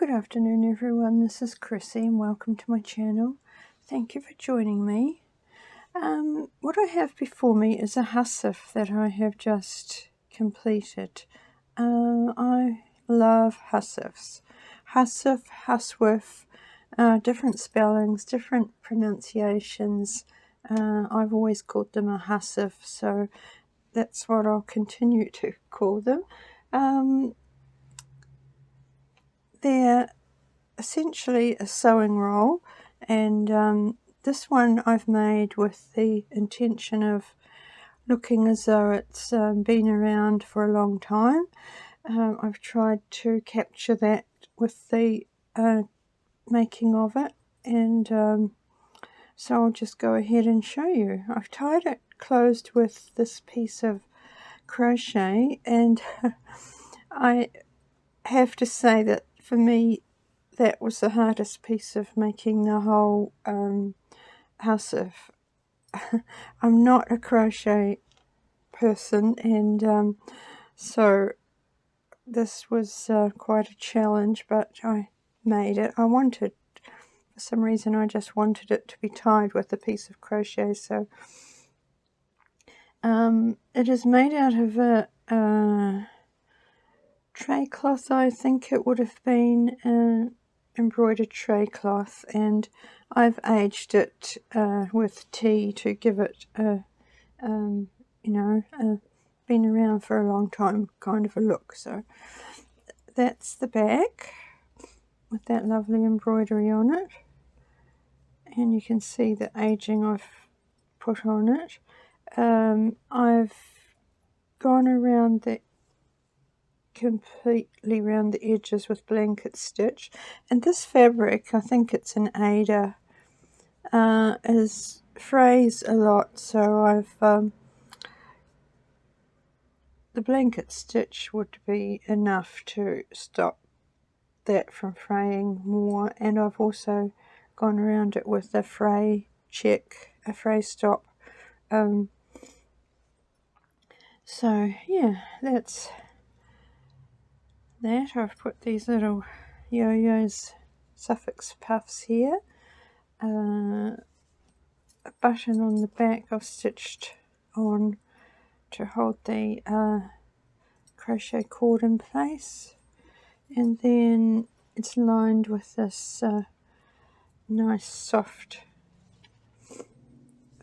Good afternoon everyone, this is Chrissy and welcome to my channel. Thank you for joining me. What I have before me is a Hussif that I have just completed. I love Hussifs. Hussif, huswif, different spellings, different pronunciations. I've always called them a Hussif, so that's what I'll continue to call them. They're essentially a sewing roll, and this one I've made with the intention of looking as though it's been around for a long time. I've tried to capture that with the making of it, and so I'll just go ahead and show you. I've tied it closed with this piece of crochet, and I have to say that for me that was the hardest piece of making the whole Hussif. I'm not a crochet person, and so this was quite a challenge, but I made it. For some reason I just wanted it to be tied with a piece of crochet, so it is made out of a tray cloth. I think it would have been embroidered tray cloth, and I've aged it with tea to give it been around for a long time kind of a look. So that's the back with that lovely embroidery on it, and you can see the aging I've put on it. I've gone around completely around the edges with blanket stitch, and this fabric, I think it's an Ada, is frays a lot, so I've the blanket stitch would be enough to stop that from fraying more, and I've also gone around it with a fray check, a fray stop. So yeah, that's that. I've put these little yo-yos, suffix puffs here. A button on the back I've stitched on to hold the crochet cord in place, and then it's lined with this nice soft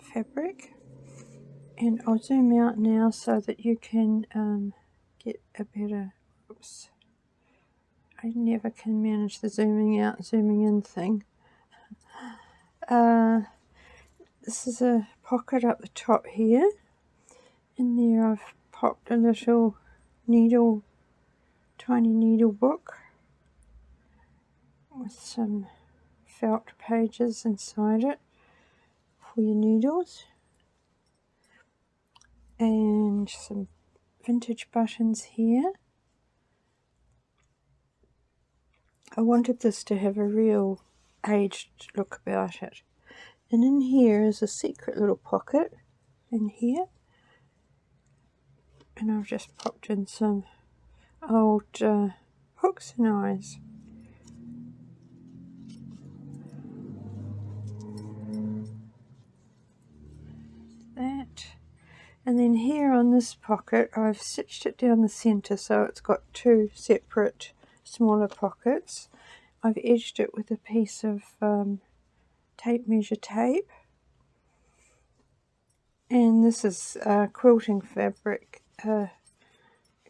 fabric. And I'll zoom out now so that you can get a better, oops, I never can manage the zooming out, zooming in thing. This is a pocket up the top here. In there I've popped a little needle, tiny needle book with some felt pages inside it for your needles, and some vintage buttons here. I wanted this to have a real aged look about it. And in here is a secret little pocket in here, and I've just popped in some old hooks and eyes. That, and then here on this pocket I've stitched it down the center so it's got two separate smaller pockets. I've edged it with a piece of tape measure tape, and this is quilting fabric,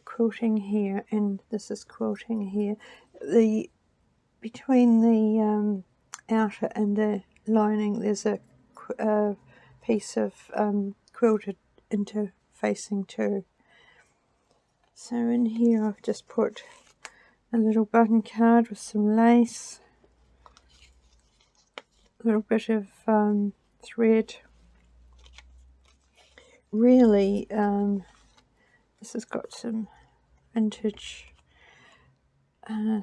quilting here, and this is quilting here. Between the outer and the lining there's a piece of quilted interfacing too. So in here I've just put a little button card with some lace, a little bit of thread. Really, this has got some vintage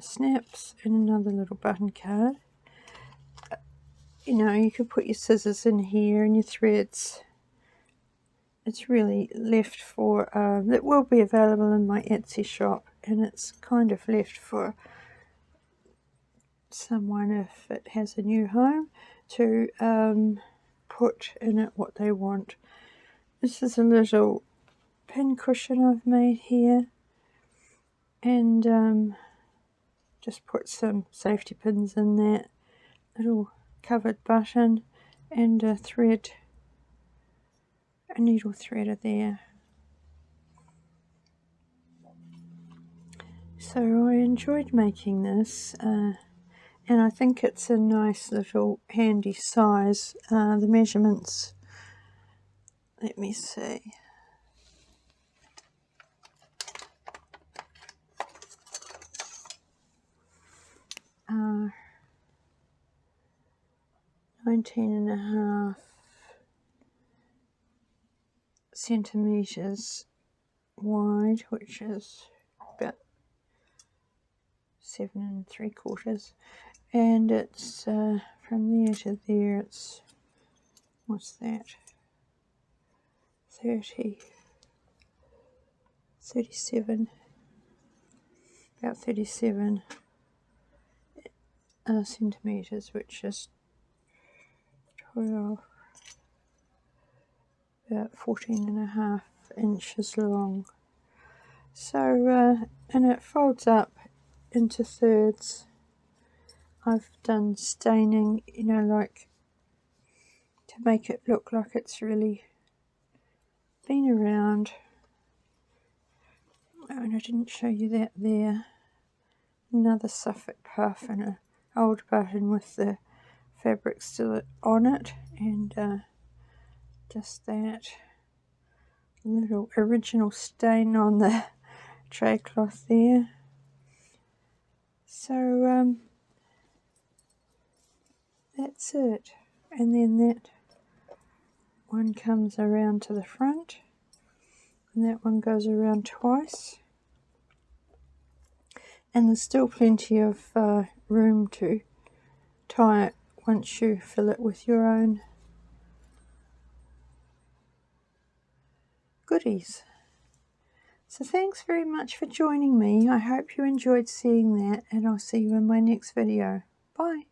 snaps and another little button card. You could put your scissors in here and your threads. It's really left for, it will be available in my Etsy shop, and it's kind of left for someone, if it has a new home, to put in it what they want. This is a little pin cushion I've made here, and just put some safety pins in that, little covered button, and a needle threader there. So I enjoyed making this, and I think it's a nice little handy size. The measurements, let me see. 19.5 centimetres wide, which is about 7 3/4, and it's from there to there, it's, what's that, 37, about 37 centimetres, which is 12, about 14.5 inches long. So, and it folds up into thirds. I've done staining, you know, like to make it look like it's really been around. Oh, and I didn't show you that there. Another Suffolk puff and an old button with the fabric still on it, and just that little original stain on the tray cloth there. So that's it, and then that one comes around to the front, and that one goes around twice, and there's still plenty of room to tie it once you fill it with your own goodies. So thanks very much for joining me. I hope you enjoyed seeing that, and I'll see you in my next video. Bye.